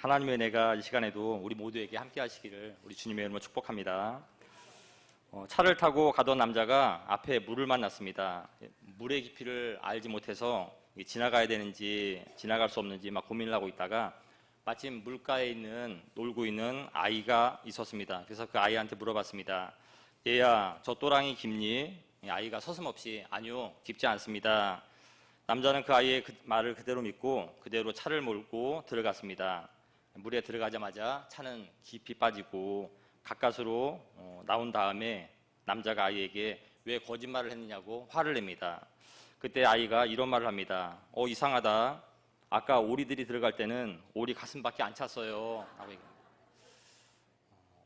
하나님의 은혜가 이 시간에도 우리 모두에게 함께 하시기를 우리 주님의 이름으로 축복합니다. 차를 타고 가던 남자가 앞에 물을 만났습니다. 물의 깊이를 알지 못해서 지나가야 되는지 지나갈 수 없는지 막 고민을 하고 있다가 마침 물가에 놀고 있는 아이가 있었습니다. 그래서 그 아이한테 물어봤습니다. 얘야, 저 또랑이 깊니? 아이가 서슴없이 아니요, 깊지 않습니다. 남자는 그 아이의 말을 그대로 믿고 그대로 차를 몰고 들어갔습니다. 물에 들어가자마자 차는 깊이 빠지고 가까스로 나온 다음에 남자가 아이에게 왜 거짓말을 했느냐고 화를 냅니다. 그때 아이가 이런 말을 합니다. 이상하다. 아까 오리들이 들어갈 때는 오리 가슴밖에 안 찼어요.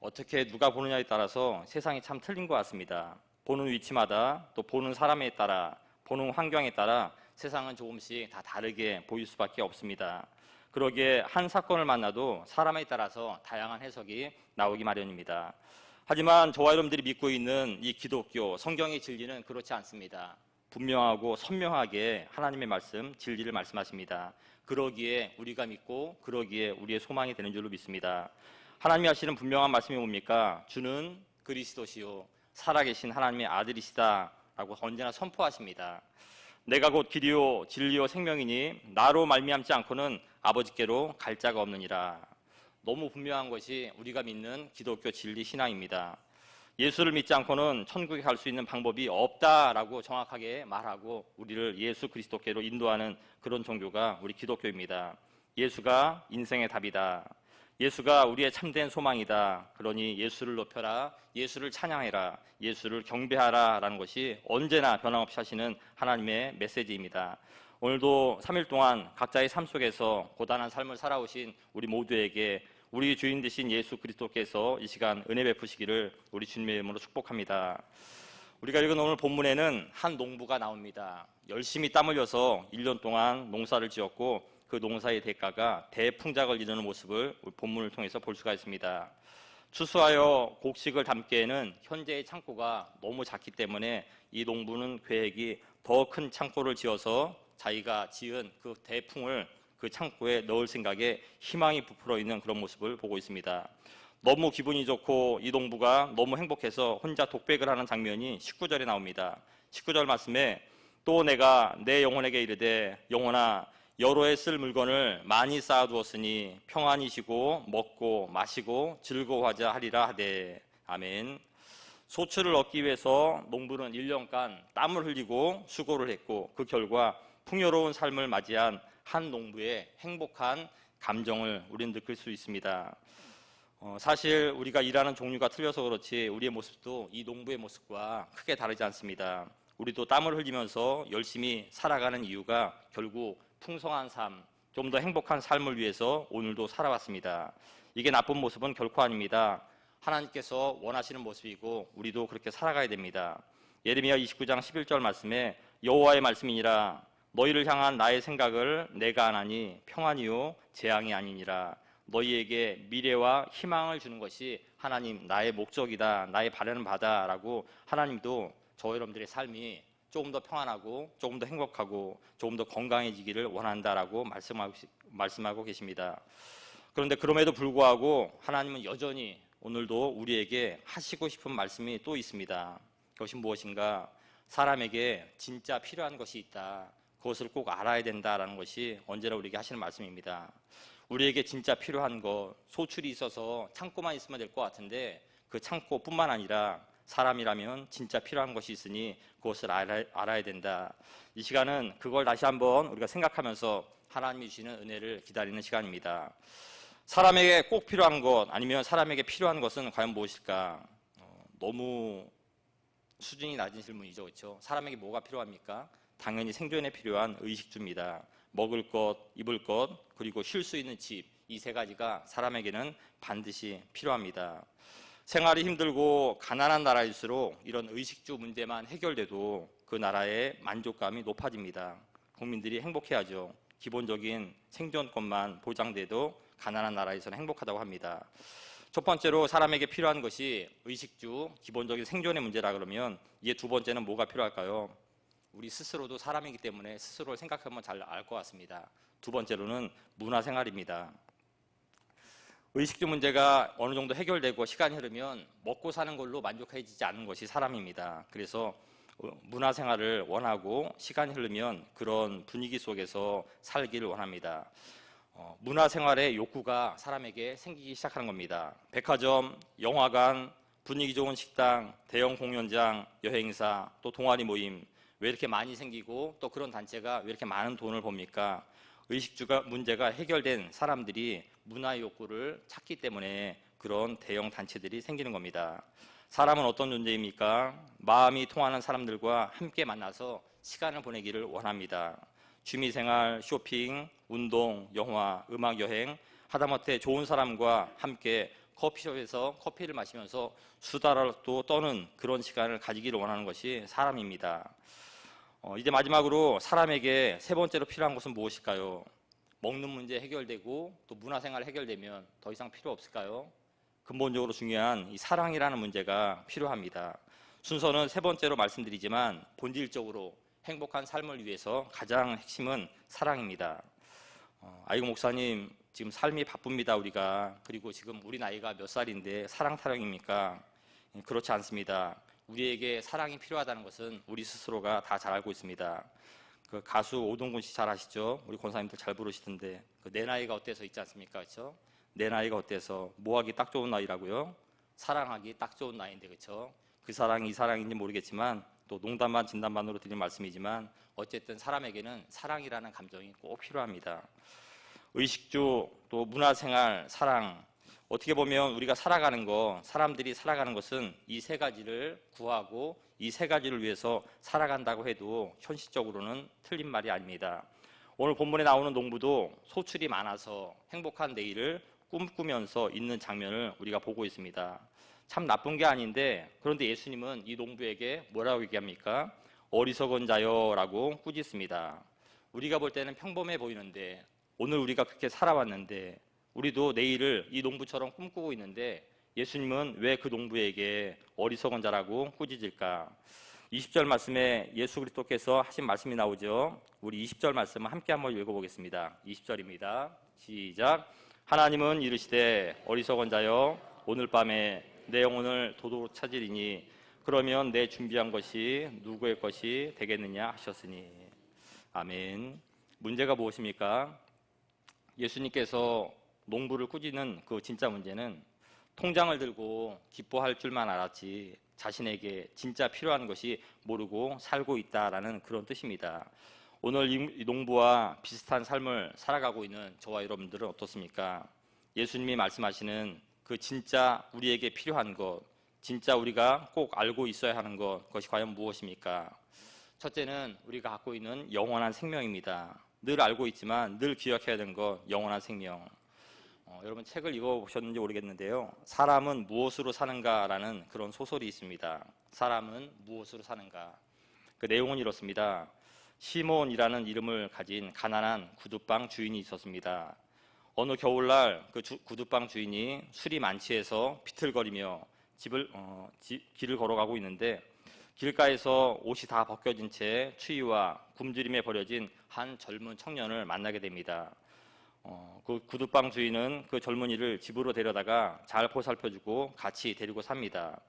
어떻게 누가 보느냐에 따라서 세상이 참 틀린 것 같습니다. 보는 위치마다 또 보는 사람에 따라 보는 환경에 따라 세상은 조금씩 다 다르게 보일 수밖에 없습니다. 그러기에 한 사건을 만나도 사람에 따라서 다양한 해석이 나오기 마련입니다. 하지만 저와 여러분들이 믿고 있는 이 기독교, 성경의 진리는 그렇지 않습니다. 분명하고 선명하게 하나님의 말씀, 진리를 말씀하십니다. 그러기에 우리가 믿고 그러기에 우리의 소망이 되는 줄로 믿습니다. 하나님이 하시는 분명한 말씀이 뭡니까? 주는 그리스도시요 살아계신 하나님의 아들이시다 라고 언제나 선포하십니다. 내가 곧 길이요 진리요 생명이니 나로 말미암지 않고는 아버지께로 갈 자가 없느니라. 너무 분명한 것이 우리가 믿는 기독교 진리 신앙입니다. 예수를 믿지 않고는 천국에 갈 수 있는 방법이 없다라고 정확하게 말하고 우리를 예수 그리스도께로 인도하는 그런 종교가 우리 기독교입니다. 예수가 인생의 답이다. 예수가 우리의 참된 소망이다. 그러니 예수를 높여라, 예수를 찬양해라, 예수를 경배하라 라는 것이 언제나 변함없이 하시는 하나님의 메시지입니다. 오늘도 3일 동안 각자의 삶 속에서 고단한 삶을 살아오신 우리 모두에게 우리 주인 되신 예수 그리스도께서 이 시간 은혜 베푸시기를 우리 주님의 이름으로 축복합니다. 우리가 읽은 오늘 본문에는 한 농부가 나옵니다. 열심히 땀 흘려서 1년 동안 농사를 지었고 그 농사의 대가가 대풍작을 이루는 모습을 본문을 통해서 볼 수가 있습니다. 추수하여 곡식을 담기에는 현재의 창고가 너무 작기 때문에 이 농부는 계획이 더 큰 창고를 지어서 자기가 지은 그 대풍을 그 창고에 넣을 생각에 희망이 부풀어 있는 그런 모습을 보고 있습니다. 너무 기분이 좋고 이 농부가 너무 행복해서 혼자 독백을 하는 장면이 19절에 나옵니다. 19절 말씀에 또 내가 내 영혼에게 이르되 영혼아 여러 해 쓸 물건을 많이 쌓아두었으니 평안히 쉬고 먹고 마시고 즐거워하자 하리라 하되. 아멘. 소출을 얻기 위해서 농부는 1년간 땀을 흘리고 수고를 했고 그 결과 풍요로운 삶을 맞이한 한 농부의 행복한 감정을 우리는 느낄 수 있습니다. 사실 우리가 일하는 종류가 틀려서 그렇지 우리의 모습도 이 농부의 모습과 크게 다르지 않습니다. 우리도 땀을 흘리면서 열심히 살아가는 이유가 결국 풍성한 삶, 좀 더 행복한 삶을 위해서 오늘도 살아왔습니다. 이게 나쁜 모습은 결코 아닙니다. 하나님께서 원하시는 모습이고 우리도 그렇게 살아가야 됩니다. 예레미야 29장 11절 말씀에 여호와의 말씀이니라 너희를 향한 나의 생각을 내가 아나니 평안이요 재앙이 아니니라. 너희에게 미래와 희망을 주는 것이 하나님 나의 목적이다, 나의 바라는 바다라고 하나님도 저 여러분들의 삶이 조금 더 평안하고 조금 더 행복하고 조금 더 건강해지기를 원한다라고 말씀하고 계십니다. 그런데 그럼에도 불구하고 하나님은 여전히 오늘도 우리에게 하시고 싶은 말씀이 또 있습니다. 그것이 무엇인가? 사람에게 진짜 필요한 것이 있다. 그것을 꼭 알아야 된다라는 것이 언제나 우리에게 하시는 말씀입니다. 우리에게 진짜 필요한 것, 소출이 있어서 창고만 있으면 될 것 같은데 그 창고뿐만 아니라 사람이라면 진짜 필요한 것이 있으니 그것을 알아야 된다. 이 시간은 그걸 다시 한번 우리가 생각하면서 하나님이 주시는 은혜를 기다리는 시간입니다. 사람에게 꼭 필요한 것 아니면 사람에게 필요한 것은 과연 무엇일까? 너무 수준이 낮은 질문이죠. 그렇죠? 사람에게 뭐가 필요합니까? 당연히 생존에 필요한 의식주입니다. 먹을 것, 입을 것, 그리고 쉴 수 있는 집, 이 세 가지가 사람에게는 반드시 필요합니다. 생활이 힘들고 가난한 나라일수록 이런 의식주 문제만 해결돼도 그 나라의 만족감이 높아집니다. 국민들이 행복해하죠. 기본적인 생존권만 보장돼도 가난한 나라에서는 행복하다고 합니다. 첫 번째로 사람에게 필요한 것이 의식주, 기본적인 생존의 문제라 그러면 이게 두 번째는 뭐가 필요할까요? 우리 스스로도 사람이기 때문에 스스로를 생각하면 잘 알 것 같습니다. 두 번째로는 문화생활입니다. 의식주 문제가 어느 정도 해결되고 시간이 흐르면 먹고 사는 걸로 만족해지지 않는 것이 사람입니다. 그래서 문화생활을 원하고 시간이 흐르면 그런 분위기 속에서 살기를 원합니다. 문화생활의 욕구가 사람에게 생기기 시작하는 겁니다. 백화점, 영화관, 분위기 좋은 식당, 대형 공연장, 여행사, 또 동아리 모임, 왜 이렇게 많이 생기고 또 그런 단체가 왜 이렇게 많은 돈을 법니까? 의식주가 문제가 해결된 사람들이 문화의 욕구를 찾기 때문에 그런 대형 단체들이 생기는 겁니다. 사람은 어떤 존재입니까? 마음이 통하는 사람들과 함께 만나서 시간을 보내기를 원합니다. 취미생활, 쇼핑, 운동, 영화, 음악, 여행, 하다못해 좋은 사람과 함께 커피숍에서 커피를 마시면서 수다라도 떠는 그런 시간을 가지기를 원하는 것이 사람입니다. 이제 마지막으로 사람에게 세 번째로 필요한 것은 무엇일까요? 먹는 문제 해결되고 또 문화생활 해결되면 더 이상 필요 없을까요? 근본적으로 중요한 이 사랑이라는 문제가 필요합니다. 순서는 세 번째로 말씀드리지만 본질적으로 행복한 삶을 위해서 가장 핵심은 사랑입니다. 아이고 목사님, 지금 삶이 바쁩니다 우리가. 그리고 지금 우리 나이가 몇 살인데 사랑 타령입니까? 그렇지 않습니다. 우리에게 사랑이 필요하다는 것은 우리 스스로가 다 잘 알고 있습니다. 그 가수 오동근 씨 잘 아시죠? 우리 권사님들 잘 부르시던데 내 나이가 어때서 있지 않습니까? 그렇죠? 내 나이가 어때서 뭐하기 딱 좋은 나이라고요? 사랑하기 딱 좋은 나이인데 그렇죠? 그 사랑이 이 사랑인지 모르겠지만 또 농담반 진담반으로 드린 말씀이지만 어쨌든 사람에게는 사랑이라는 감정이 꼭 필요합니다. 의식주, 또 문화생활, 사랑, 어떻게 보면 우리가 살아가는 거, 사람들이 살아가는 것은 이 세 가지를 구하고 이 세 가지를 위해서 살아간다고 해도 현실적으로는 틀린 말이 아닙니다. 오늘 본문에 나오는 농부도 소출이 많아서 행복한 내일을 꿈꾸면서 있는 장면을 우리가 보고 있습니다. 참 나쁜 게 아닌데 그런데 예수님은 이 농부에게 뭐라고 얘기합니까? 어리석은 자여라고 꾸짖습니다. 우리가 볼 때는 평범해 보이는데 오늘 우리가 그렇게 살아왔는데 우리도 내일을 이 농부처럼 꿈꾸고 있는데 예수님은 왜 그 농부에게 어리석은 자라고 꾸짖을까? 20절 말씀에 예수 그리스도께서 하신 말씀이 나오죠. 우리 20절 말씀을 함께 한번 읽어보겠습니다. 20절입니다. 시작. 하나님은 이르시되 어리석은 자여 오늘 밤에 내 영혼을 도둑으로 찾으리니 그러면 내 준비한 것이 누구의 것이 되겠느냐 하셨으니. 아멘. 문제가 무엇입니까? 예수님께서 농부를 꾸짖는 그 진짜 문제는 통장을 들고 기뻐할 줄만 알았지 자신에게 진짜 필요한 것이 모르고 살고 있다라는 그런 뜻입니다. 오늘 이 농부와 비슷한 삶을 살아가고 있는 저와 여러분들은 어떻습니까? 예수님이 말씀하시는 그 진짜 우리에게 필요한 것, 진짜 우리가 꼭 알고 있어야 하는 것, 그것이 과연 무엇입니까? 첫째는 우리가 갖고 있는 영원한 생명입니다. 늘 알고 있지만 늘 기억해야 되는 것, 영원한 생명. 여러분 책을 읽어보셨는지 모르겠는데요. 사람은 무엇으로 사는가라는 그런 소설이 있습니다. 사람은 무엇으로 사는가. 그 내용은 이렇습니다. 시몬이라는 이름을 가진 가난한 구두방 주인이 있었습니다. 어느 겨울날 그 구두방 주인이 술이 만취해서 비틀거리며 길을 걸어가고 있는데 길가에서 옷이 다 벗겨진 채 추위와 굶주림에 버려진 한 젊은 청년을 만나게 됩니다. 그 구두방 주인은 그 젊은이를 집으로 데려다가 잘 보살펴주고 같이 데리고 삽니다.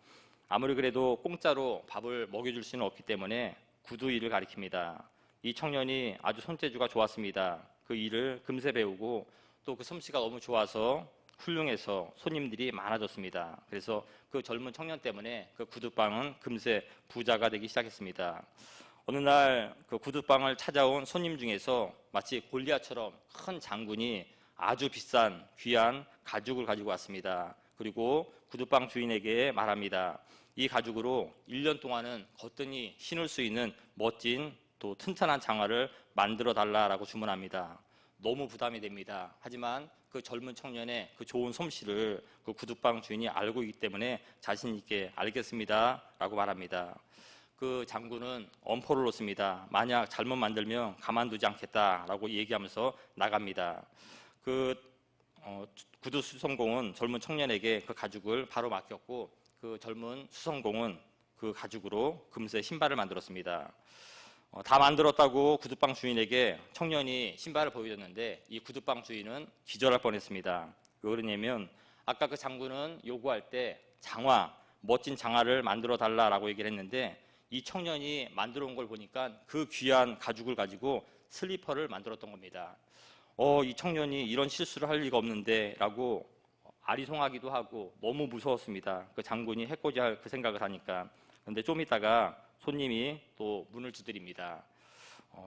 아무리 그래도 공짜로 밥을 먹여줄 수는 없기 때문에 구두 일을 가리킵니다. 이 청년이 아주 손재주가 좋았습니다. 그 일을 금세 배우고 또 그 솜씨가 너무 좋아서 훌륭해서 손님들이 많아졌습니다. 그래서 그 젊은 청년 때문에 그 구두방은 금세 부자가 되기 시작했습니다. 어느 날 그 구두방을 찾아온 손님 중에서 마치 골리앗처럼 큰 장군이 아주 비싼 귀한 가죽을 가지고 왔습니다. 그리고 구두방 주인에게 말합니다. 이 가죽으로 1년 동안은 거뜬히 신을 수 있는 멋진 또 튼튼한 장화를 만들어 달라라고 주문합니다. 너무 부담이 됩니다. 하지만 그 젊은 청년의 그 좋은 솜씨를 그 구두방 주인이 알고 있기 때문에 자신 있게 알겠습니다 라고 말합니다. 그 장군은 엄포를 놓습니다. 만약 잘못 만들면 가만두지 않겠다라고 얘기하면서 나갑니다. 그 구두 수선공은 젊은 청년에게 그 가죽을 바로 맡겼고 그 젊은 수선공은 그 가죽으로 금세 신발을 만들었습니다. 다 만들었다고 구두방 주인에게 청년이 신발을 보여줬는데 이 구두방 주인은 기절할 뻔했습니다. 왜 그러냐면 아까 그 장군은 요구할 때 장화, 멋진 장화를 만들어 달라라고 얘기를 했는데 이 청년이 만들어 온 걸 보니까 그 귀한 가죽을 가지고 슬리퍼를 만들었던 겁니다. 이 청년이 이런 실수를 할 리가 없는데 라고 아리송하기도 하고 너무 무서웠습니다. 그 장군이 해코지할 그 생각을 하니까. 그런데 좀 있다가 손님이 또 문을 두드립니다.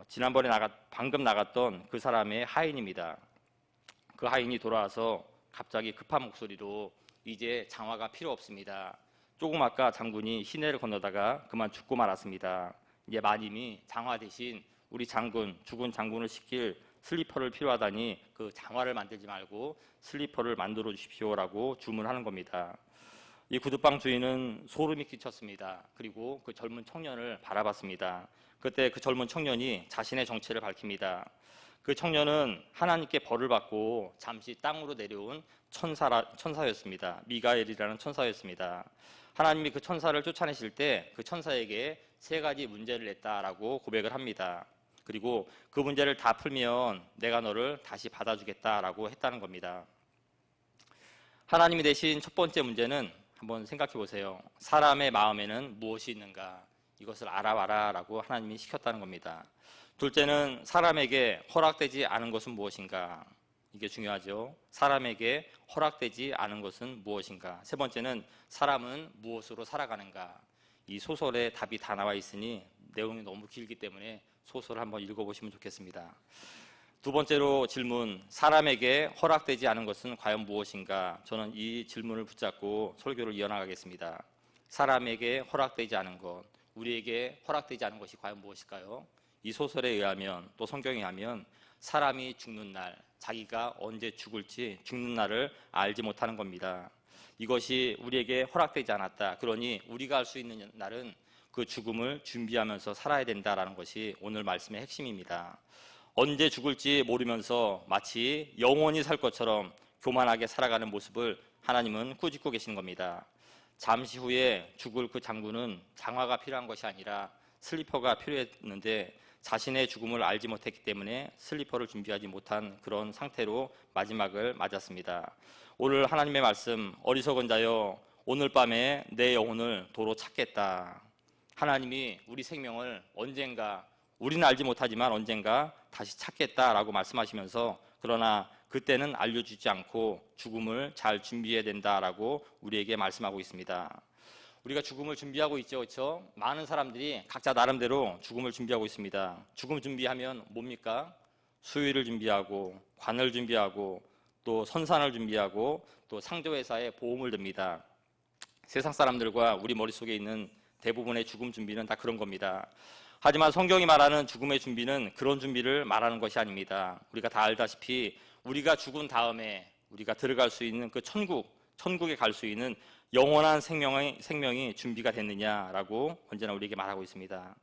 지난번에 방금 나갔던 그 사람의 하인입니다. 그 하인이 돌아와서 갑자기 급한 목소리로 이제 장화가 필요 없습니다. 조금 아까 장군이 시내를 건너다가 그만 죽고 말았습니다. 이제 마님이 장화 대신 우리 장군, 죽은 장군을 시킬 슬리퍼를 필요하다니 그 장화를 만들지 말고 슬리퍼를 만들어 주십시오라고 주문하는 겁니다. 이 구두방 주인은 소름이 끼쳤습니다. 그리고 그 젊은 청년을 바라봤습니다. 그때 그 젊은 청년이 자신의 정체를 밝힙니다. 그 청년은 하나님께 벌을 받고 잠시 땅으로 내려온 천사였습니다. 미가엘이라는 천사였습니다. 하나님이 그 천사를 쫓아내실 때 그 천사에게 3가지 문제를 냈다라고 고백을 합니다. 그리고 그 문제를 다 풀면 내가 너를 다시 받아주겠다라고 했다는 겁니다. 하나님이 내신 첫 번째 문제는 한번 생각해 보세요. 사람의 마음에는 무엇이 있는가? 이것을 알아봐라 라고 하나님이 시켰다는 겁니다. 둘째는 사람에게 허락되지 않은 것은 무엇인가? 이게 중요하죠. 사람에게 허락되지 않은 것은 무엇인가? 세 번째는 사람은 무엇으로 살아가는가? 이 소설에 답이 다 나와 있으니 내용이 너무 길기 때문에 소설을 한번 읽어보시면 좋겠습니다. 두 번째로 질문, 사람에게 허락되지 않은 것은 과연 무엇인가? 저는 이 질문을 붙잡고 설교를 이어나가겠습니다. 사람에게 허락되지 않은 것, 우리에게 허락되지 않은 것이 과연 무엇일까요? 이 소설에 의하면, 또 성경에 의하면 사람이 죽는 날, 자기가 언제 죽을지 죽는 날을 알지 못하는 겁니다. 이것이 우리에게 허락되지 않았다. 그러니 우리가 알 수 있는 날은 그 죽음을 준비하면서 살아야 된다라는 것이 오늘 말씀의 핵심입니다. 언제 죽을지 모르면서 마치 영원히 살 것처럼 교만하게 살아가는 모습을 하나님은 꾸짖고 계시는 겁니다. 잠시 후에 죽을 그 장군은 장화가 필요한 것이 아니라 슬리퍼가 필요했는데 자신의 죽음을 알지 못했기 때문에 슬리퍼를 준비하지 못한 그런 상태로 마지막을 맞았습니다. 오늘 하나님의 말씀, 어리석은 자여 오늘 밤에 내 영혼을 도로 찾겠다. 하나님이 우리 생명을 언젠가, 우리는 알지 못하지만 언젠가 다시 찾겠다라고 말씀하시면서 그러나 그때는 알려주지 않고 죽음을 잘 준비해야 된다라고 우리에게 말씀하고 있습니다. 우리가 죽음을 준비하고 있죠, 그렇죠? 많은 사람들이 각자 나름대로 죽음을 준비하고 있습니다. 죽음 준비하면 뭡니까? 수의를 준비하고 관을 준비하고 또 선산을 준비하고 또 상조회사에 보험을 듭니다. 세상 사람들과 우리 머릿속에 있는 대부분의 죽음 준비는 다 그런 겁니다. 하지만 성경이 말하는 죽음의 준비는 그런 준비를 말하는 것이 아닙니다. 우리가 다 알다시피 우리가 죽은 다음에 우리가 들어갈 수 있는 그 천국에 갈 수 있는 영원한 생명이 준비가 됐느냐라고 언제나 우리에게 말하고 있습니다.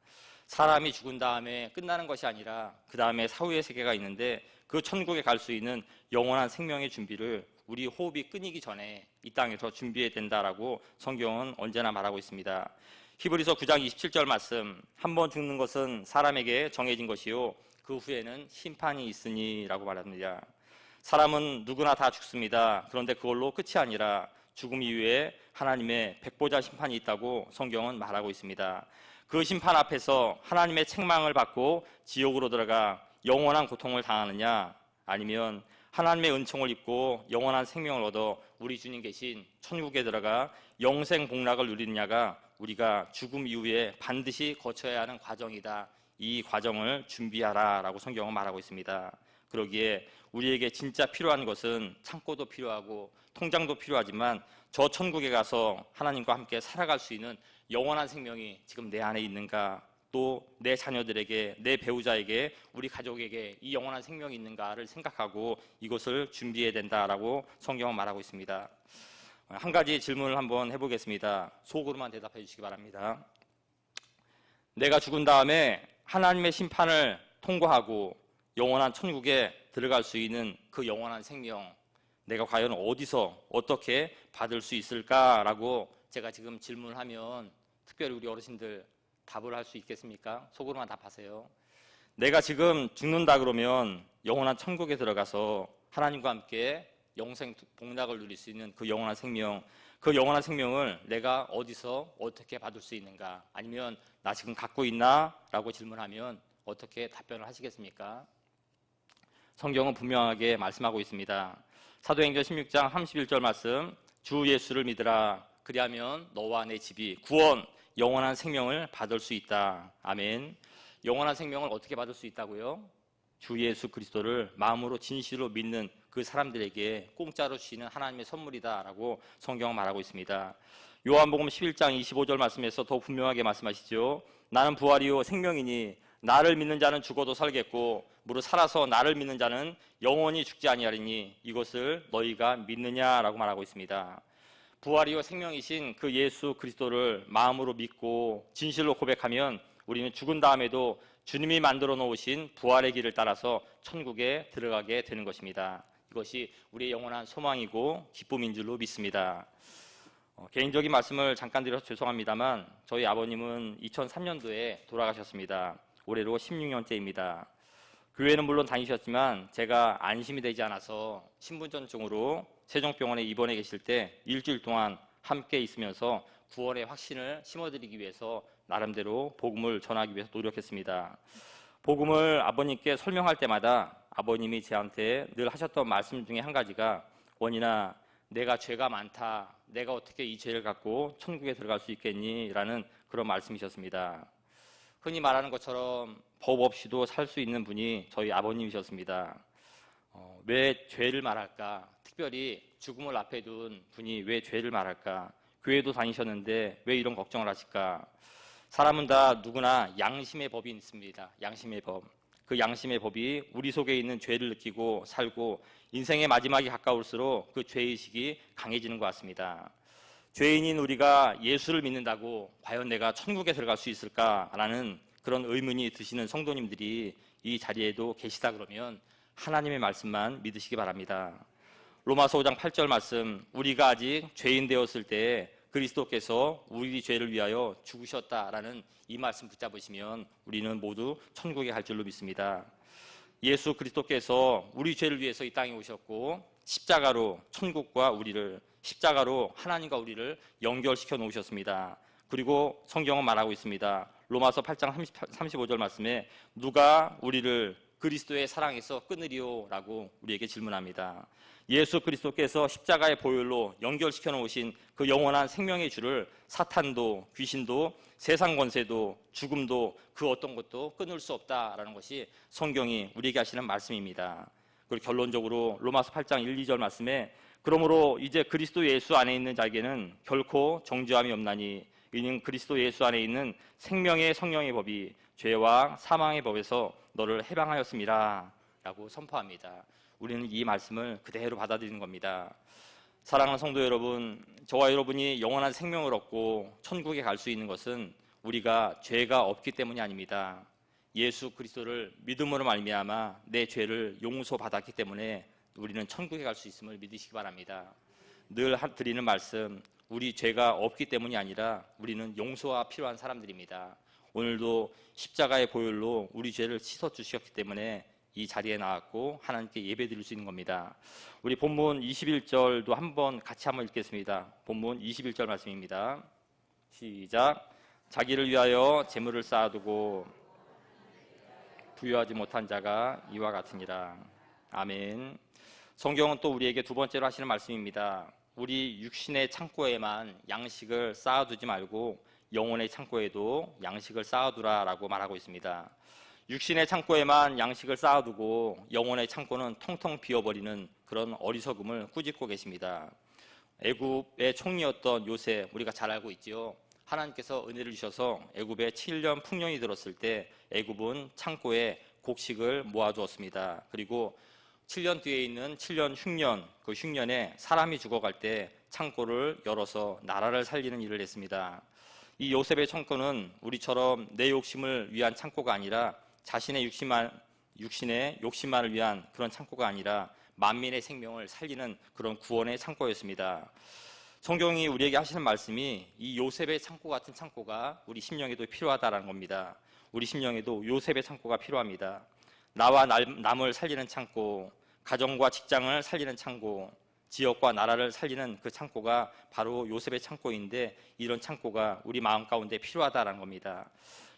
사람이 죽은 다음에 끝나는 것이 아니라 그 다음에 사후의 세계가 있는데 그 천국에 갈 수 있는 영원한 생명의 준비를 우리 호흡이 끊이기 전에 이 땅에서 준비해야 된다라고 성경은 언제나 말하고 있습니다. 히브리서 9장 27절 말씀, 한 번 죽는 것은 사람에게 정해진 것이요 그 후에는 심판이 있으니라고 말합니다. 사람은 누구나 다 죽습니다. 그런데 그걸로 끝이 아니라 죽음 이후에 하나님의 백보자 심판이 있다고 성경은 말하고 있습니다. 그 심판 앞에서 하나님의 책망을 받고 지옥으로 들어가 영원한 고통을 당하느냐, 아니면 하나님의 은총을 입고 영원한 생명을 얻어 우리 주님 계신 천국에 들어가 영생 복락을 누리느냐가 우리가 죽음 이후에 반드시 거쳐야 하는 과정이다. 이 과정을 준비하라 라고 성경은 말하고 있습니다. 그러기에 우리에게 진짜 필요한 것은 창고도 필요하고 통장도 필요하지만 저 천국에 가서 하나님과 함께 살아갈 수 있는 영원한 생명이 지금 내 안에 있는가, 또 내 자녀들에게, 내 배우자에게, 우리 가족에게 이 영원한 생명이 있는가를 생각하고 이것을 준비해야 된다라고 성경은 말하고 있습니다. 한 가지 질문을 한번 해보겠습니다. 속으로만 대답해 주시기 바랍니다. 내가 죽은 다음에 하나님의 심판을 통과하고 영원한 천국에 들어갈 수 있는 그 영원한 생명, 내가 과연 어디서 어떻게 받을 수 있을까라고 제가 지금 질문하면 특별히 우리 어르신들 답을 할 수 있겠습니까? 속으로만 답하세요. 내가 지금 죽는다 그러면 영원한 천국에 들어가서 하나님과 함께 영생 복락을 누릴 수 있는 그 영원한 생명, 그 영원한 생명을 내가 어디서 어떻게 받을 수 있는가? 아니면 나 지금 갖고 있나? 라고 질문하면 어떻게 답변을 하시겠습니까? 성경은 분명하게 말씀하고 있습니다. 사도행전 16장 31절 말씀, 주 예수를 믿으라. 그리하면 너와 내 집이 구원, 영원한 생명을 받을 수 있다. 아멘. 영원한 생명을 어떻게 받을 수 있다고요? 주 예수 그리스도를 마음으로 진실로 믿는 그 사람들에게 공짜로 주시는 하나님의 선물이다라고 성경은 말하고 있습니다. 요한복음 11장 25절 말씀에서 더 분명하게 말씀하시죠. 나는 부활이요 생명이니 나를 믿는 자는 죽어도 살겠고 무릇 살아서 나를 믿는 자는 영원히 죽지 아니하리니 이것을 너희가 믿느냐라고 말하고 있습니다. 부활이요 생명이신 그 예수 그리스도를 마음으로 믿고 진실로 고백하면 우리는 죽은 다음에도 주님이 만들어 놓으신 부활의 길을 따라서 천국에 들어가게 되는 것입니다. 이것이 우리의 영원한 소망이고 기쁨인 줄로 믿습니다. 개인적인 말씀을 잠깐 드려서 죄송합니다만 저희 아버님은 2003년도에 돌아가셨습니다. 올해로 16년째입니다. 교회는 물론 다니셨지만 제가 안심이 되지 않아서 신분전증으로 세종병원에 입원해 계실 때 일주일 동안 함께 있으면서 구원의 확신을 심어드리기 위해서 나름대로 복음을 전하기 위해서 노력했습니다. 복음을 아버님께 설명할 때마다 아버님이 저한테 늘 하셨던 말씀 중에 한 가지가 원인아 내가 죄가 많다. 내가 어떻게 이 죄를 갖고 천국에 들어갈 수 있겠니? 라는 그런 말씀이셨습니다. 흔히 말하는 것처럼 법 없이도 살 수 있는 분이 저희 아버님이셨습니다. 왜 죄를 말할까? 특별히 죽음을 앞에 둔 분이 왜 죄를 말할까? 교회도 다니셨는데 왜 이런 걱정을 하실까? 사람은 다 누구나 양심의 법이 있습니다. 양심의 법. 그 양심의 법이 우리 속에 있는 죄를 느끼고 살고 인생의 마지막이 가까울수록 그 죄의식이 강해지는 것 같습니다. 죄인인 우리가 예수를 믿는다고 과연 내가 천국에 들어갈 수 있을까라는 그런 의문이 드시는 성도님들이 이 자리에도 계시다 그러면 하나님의 말씀만 믿으시기 바랍니다. 로마서 5장 8절 말씀, 우리가 아직 죄인 되었을 때 그리스도께서 우리 죄를 위하여 죽으셨다라는 이 말씀 붙잡으시면 우리는 모두 천국에 갈 줄로 믿습니다. 예수 그리스도께서 우리 죄를 위해서 이 땅에 오셨고 십자가로 천국과 우리를, 십자가로 하나님과 우리를 연결시켜 놓으셨습니다. 그리고 성경은 말하고 있습니다. 로마서 8장 35절 말씀에 누가 우리를 그리스도의 사랑에서 끊으리오? 라고 우리에게 질문합니다. 예수 그리스도께서 십자가의 보혈로 연결시켜 놓으신 그 영원한 생명의 주를 사탄도 귀신도 세상 권세도 죽음도 그 어떤 것도 끊을 수 없다라는 것이 성경이 우리에게 하시는 말씀입니다. 그리고 결론적으로 로마서 8장 1, 2절 말씀에 그러므로 이제 그리스도 예수 안에 있는 자에게는 결코 정죄함이 없나니 이는 그리스도 예수 안에 있는 생명의 성령의 법이 죄와 사망의 법에서 너를 해방하였습니다 라고 선포합니다. 우리는 이 말씀을 그대로 받아들이는 겁니다. 사랑하는 성도 여러분, 저와 여러분이 영원한 생명을 얻고 천국에 갈 수 있는 것은 우리가 죄가 없기 때문이 아닙니다. 예수 그리스도를 믿음으로 말미암아 내 죄를 용서받았기 때문에 우리는 천국에 갈 수 있음을 믿으시기 바랍니다. 늘 드리는 말씀, 우리 죄가 없기 때문이 아니라 우리는 용서가 필요한 사람들입니다. 오늘도 십자가의 보혈로 우리 죄를 씻어주셨기 때문에 이 자리에 나왔고 하나님께 예배드릴 수 있는 겁니다. 우리 본문 21절도 한번 같이 한번 읽겠습니다. 본문 21절 말씀입니다. 시작. 자기를 위하여 재물을 쌓아두고 부유하지 못한 자가 이와 같으니라. 아멘. 성경은 또 우리에게 두 번째로 하시는 말씀입니다. 우리 육신의 창고에만 양식을 쌓아두지 말고 영혼의 창고에도 양식을 쌓아두라라고 말하고 있습니다. 육신의 창고에만 양식을 쌓아두고 영혼의 창고는 텅텅 비어버리는 그런 어리석음을 꾸짖고 계십니다. 애굽의 총리였던 요셉, 우리가 잘 알고 있지요. 하나님께서 은혜를 주셔서 애굽에 7년 풍년이 들었을 때 애굽은 창고에 곡식을 모아두었습니다. 그리고 7년 뒤에 있는 7년 흉년, 그 흉년에 사람이 죽어갈 때 창고를 열어서 나라를 살리는 일을 했습니다. 이 요셉의 창고는 우리처럼 내 욕심을 위한 창고가 아니라 자신의 육신의 욕심만을 위한 그런 창고가 아니라 만민의 생명을 살리는 그런 구원의 창고였습니다. 성경이 우리에게 하시는 말씀이 이 요셉의 창고 같은 창고가 우리 심령에도 필요하다는 겁니다. 우리 심령에도 요셉의 창고가 필요합니다. 나와 남을 살리는 창고, 가정과 직장을 살리는 창고, 지역과 나라를 살리는 그 창고가 바로 요셉의 창고인데, 이런 창고가 우리 마음 가운데 필요하다는 겁니다.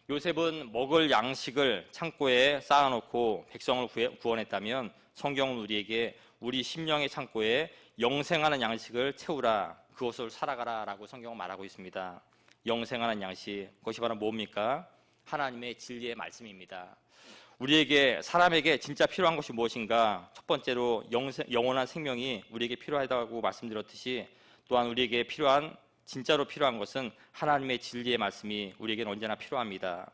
요셉은 먹을 양식을 창고에 쌓아놓고 백성을 구원했다면, 성경은 우리에게 우리 심령의 창고에 영생하는 양식을 채우라, 그것을 살아가라 라고 성경은 말하고 있습니다. 영생하는 양식, 그것이 바로 뭡니까? 하나님의 진리의 말씀입니다. 우리에게, 사람에게 진짜 필요한 것이 무엇인가? 첫 번째로 영원한 생명이 우리에게 필요하다고 말씀드렸듯이, 또한 우리에게 진짜로 필요한 것은 하나님의 진리의 말씀이 우리에게는 언제나 필요합니다.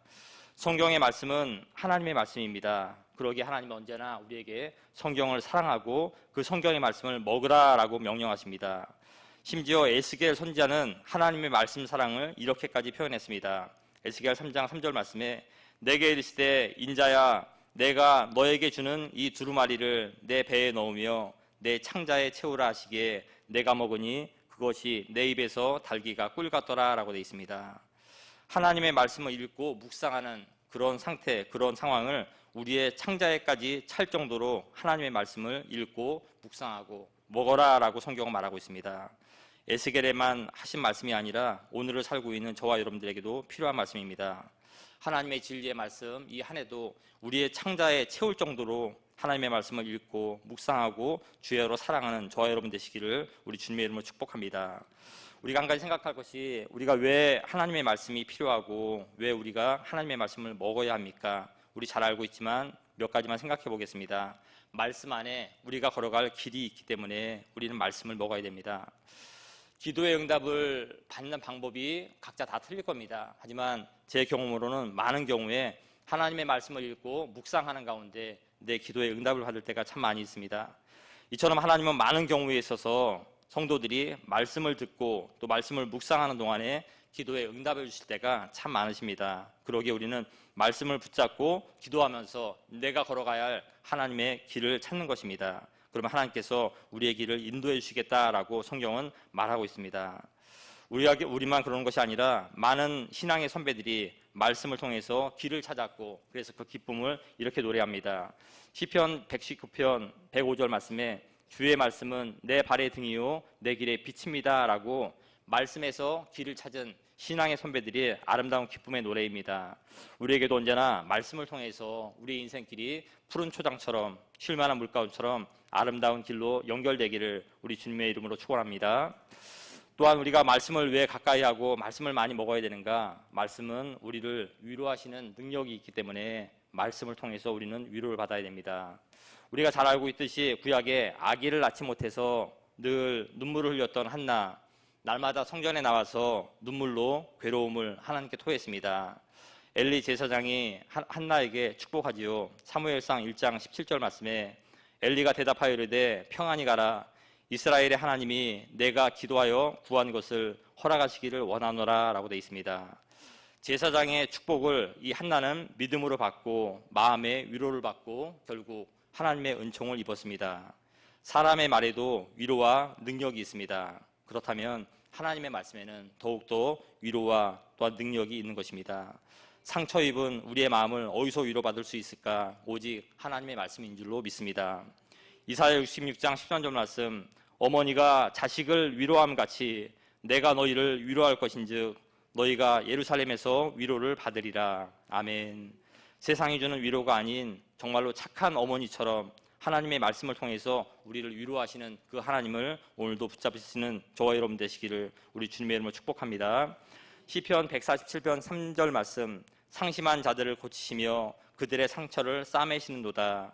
성경의 말씀은 하나님의 말씀입니다. 그러기에 하나님은 언제나 우리에게 성경을 사랑하고 그 성경의 말씀을 먹으라라고 명령하십니다. 심지어 에스겔 선지자는 하나님의 말씀 사랑을 이렇게까지 표현했습니다. 에스겔 3장 3절 말씀에 내게 이르시되 인자야, 내가 너에게 주는 이 두루마리를 내 배에 넣으며 내 창자에 채우라 하시기에 내가 먹으니 그것이 내 입에서 달기가 꿀 같더라 라고 되어 있습니다. 하나님의 말씀을 읽고 묵상하는 그런 상태, 그런 상황을 우리의 창자에까지 찰 정도로 하나님의 말씀을 읽고 묵상하고 먹어라 라고 성경은 말하고 있습니다. 에스겔에만 하신 말씀이 아니라 오늘을 살고 있는 저와 여러분들에게도 필요한 말씀입니다. 하나님의 진리의 말씀, 이 한 해도 우리의 창자에 채울 정도로 하나님의 말씀을 읽고 묵상하고 주야로 사랑하는 저와 여러분 되시기를 우리 주님의 이름으로 축복합니다. 우리가 한 가지 생각할 것이, 우리가 왜 하나님의 말씀이 필요하고 왜 우리가 하나님의 말씀을 먹어야 합니까? 우리 잘 알고 있지만 몇 가지만 생각해 보겠습니다. 말씀 안에 우리가 걸어갈 길이 있기 때문에 우리는 말씀을 먹어야 됩니다. 기도의 응답을 받는 방법이 각자 다 틀릴 겁니다. 하지만 제 경험으로는 많은 경우에 하나님의 말씀을 읽고 묵상하는 가운데 내 기도의 응답을 받을 때가 참 많이 있습니다. 이처럼 하나님은 많은 경우에 있어서 성도들이 말씀을 듣고 또 말씀을 묵상하는 동안에 기도의 응답을 주실 때가 참 많으십니다. 그러기에 우리는 말씀을 붙잡고 기도하면서 내가 걸어가야 할 하나님의 길을 찾는 것입니다. 그러면 하나님께서 우리의 길을 인도해 주시겠다라고 성경은 말하고 있습니다. 우리만 그러는 것이 아니라 많은 신앙의 선배들이 말씀을 통해서 길을 찾았고, 그래서 그 기쁨을 이렇게 노래합니다. 시편 119편 105절 말씀에 주의 말씀은 내 발의 등이요 내 길의 빛입니다 라고 말씀에서 길을 찾은 신앙의 선배들이 아름다운 기쁨의 노래입니다. 우리에게도 언제나 말씀을 통해서 우리의 인생길이 푸른 초장처럼 쉴만한 물가운처럼 아름다운 길로 연결되기를 우리 주님의 이름으로 축원합니다. 또한 우리가 말씀을 왜 가까이 하고 말씀을 많이 먹어야 되는가? 말씀은 우리를 위로하시는 능력이 있기 때문에 말씀을 통해서 우리는 위로를 받아야 됩니다. 우리가 잘 알고 있듯이 구약에 아기를 낳지 못해서 늘 눈물을 흘렸던 한나, 날마다 성전에 나와서 눈물로 괴로움을 하나님께 토했습니다. 엘리 제사장이 한나에게 축복하지요. 사무엘상 1장 17절 말씀에 엘리가 대답하여 이르되 평안히 가라. 이스라엘의 하나님이 내가 기도하여 구한 것을 허락하시기를 원하노라 라고 되어 있습니다. 제사장의 축복을 이 한나는 믿음으로 받고 마음의 위로를 받고 결국 하나님의 은총을 입었습니다. 사람의 말에도 위로와 능력이 있습니다. 그렇다면 하나님의 말씀에는 더욱더 위로와 또한 능력이 있는 것입니다. 상처 입은 우리의 마음을 어디서 위로받을 수 있을까? 오직 하나님의 말씀인 줄로 믿습니다. 이사야 66장 13절 말씀, 어머니가 자식을 위로함 같이 내가 너희를 위로할 것인즉 너희가 예루살렘에서 위로를 받으리라. 아멘. 세상이 주는 위로가 아닌 정말로 착한 어머니처럼 하나님의 말씀을 통해서 우리를 위로하시는 그 하나님을 오늘도 붙잡으시는 저와 여러분 되시기를 우리 주님의 이름으로 축복합니다. 시편 147편 3절 말씀, 상심한 자들을 고치시며 그들의 상처를 싸매시는도다.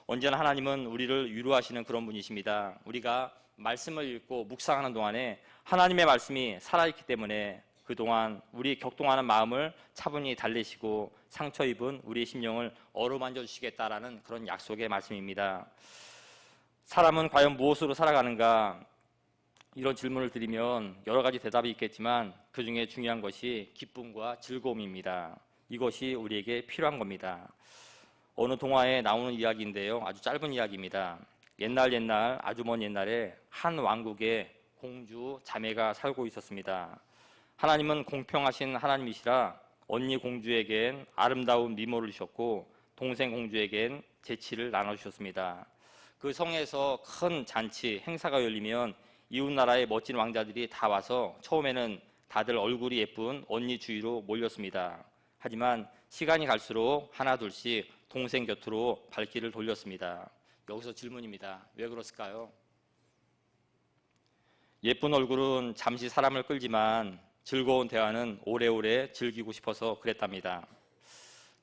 언제나 하나님은 우리를 위로하시는 그런 분이십니다. 우리가 말씀을 읽고 묵상하는 동안에 하나님의 말씀이 살아있기 때문에 그동안 우리 격동하는 마음을 차분히 달래시고 상처 입은 우리의 심령을 어루만져 주시겠다라는 그런 약속의 말씀입니다. 사람은 과연 무엇으로 살아가는가? 이런 질문을 드리면 여러 가지 대답이 있겠지만 그 중에 중요한 것이 기쁨과 즐거움입니다. 이것이 우리에게 필요한 겁니다. 어느 동화에 나오는 이야기인데요. 아주 짧은 이야기입니다. 옛날 아주 먼 옛날에 한 왕국에 공주 자매가 살고 있었습니다. 하나님은 공평하신 하나님이시라 언니 공주에겐 아름다운 미모를 주셨고 동생 공주에겐 재치를 나눠주셨습니다. 그 성에서 큰 잔치, 행사가 열리면 이웃나라의 멋진 왕자들이 다 와서 처음에는 다들 얼굴이 예쁜 언니 주위로 몰렸습니다. 하지만 시간이 갈수록 하나 둘씩 동생 곁으로 발길을 돌렸습니다. 여기서 질문입니다. 왜 그랬을까요? 예쁜 얼굴은 잠시 사람을 끌지만 즐거운 대화는 오래오래 즐기고 싶어서 그랬답니다.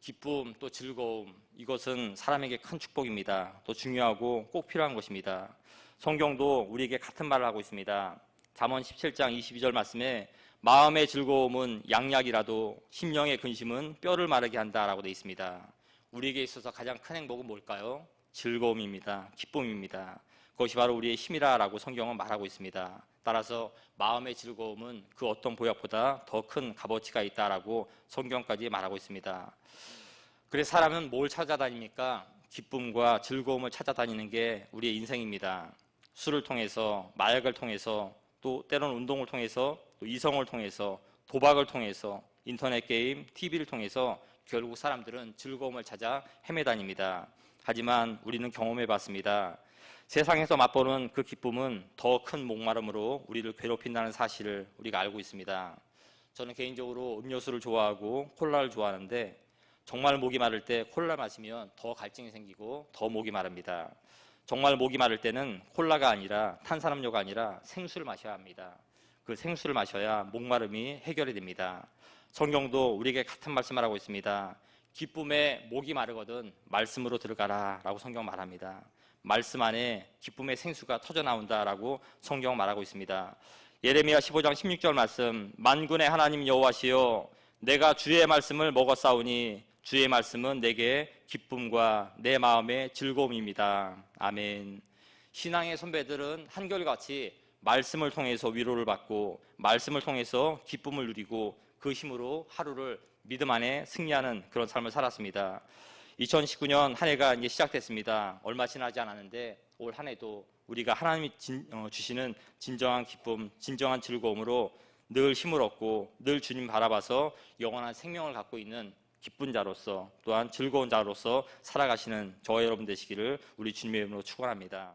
기쁨 또 즐거움, 이것은 사람에게 큰 축복입니다. 또 중요하고 꼭 필요한 것입니다. 성경도 우리에게 같은 말을 하고 있습니다. 잠언 17장 22절 말씀에 마음의 즐거움은 양약이라도 심령의 근심은 뼈를 마르게 한다라고 되어 있습니다. 우리에게 있어서 가장 큰 행복은 뭘까요? 즐거움입니다. 기쁨입니다. 그것이 바로 우리의 힘이라고 성경은 말하고 있습니다. 따라서 마음의 즐거움은 그 어떤 보약보다 더 큰 값어치가 있다라고 성경까지 말하고 있습니다. 그래서 사람은 뭘 찾아다닙니까? 기쁨과 즐거움을 찾아다니는 게 우리의 인생입니다. 술을 통해서, 마약을 통해서, 또 때로는 운동을 통해서, 또 이성을 통해서, 도박을 통해서, 인터넷 게임, TV를 통해서 결국 사람들은 즐거움을 찾아 헤매다닙니다. 하지만 우리는 경험해 봤습니다. 세상에서 맛보는 그 기쁨은 더 큰 목마름으로 우리를 괴롭힌다는 사실을 우리가 알고 있습니다. 저는 개인적으로 음료수를 좋아하고 콜라를 좋아하는데 정말 목이 마를 때 콜라 마시면 더 갈증이 생기고 더 목이 마릅니다. 정말 목이 마를 때는 콜라가 아니라 탄산음료가 아니라 생수를 마셔야 합니다. 그 생수를 마셔야 목마름이 해결이 됩니다. 성경도 우리에게 같은 말씀을 하고 있습니다. 기쁨에 목이 마르거든 말씀으로 들어가라 라고 성경 말합니다. 말씀 안에 기쁨의 생수가 터져 나온다라고 성경 말하고 있습니다. 예레미야 15장 16절 말씀, 만군의 하나님 여호와시여 내가 주의 말씀을 먹었사오니 주의 말씀은 내게 기쁨과 내 마음의 즐거움입니다. 아멘. 신앙의 선배들은 한결같이 말씀을 통해서 위로를 받고 말씀을 통해서 기쁨을 누리고 그 힘으로 하루를 믿음 안에 승리하는 그런 삶을 살았습니다. 2019년 한 해가 이제 시작됐습니다. 얼마 지나지 않았는데 올 한 해도 우리가 하나님이 주시는 진정한 기쁨, 진정한 즐거움으로 늘 힘을 얻고 늘 주님 바라봐서 영원한 생명을 갖고 있는 기쁜 자로서 또한 즐거운 자로서 살아가시는 저와 여러분 되시기를 우리 주님의 이름으로 축원합니다.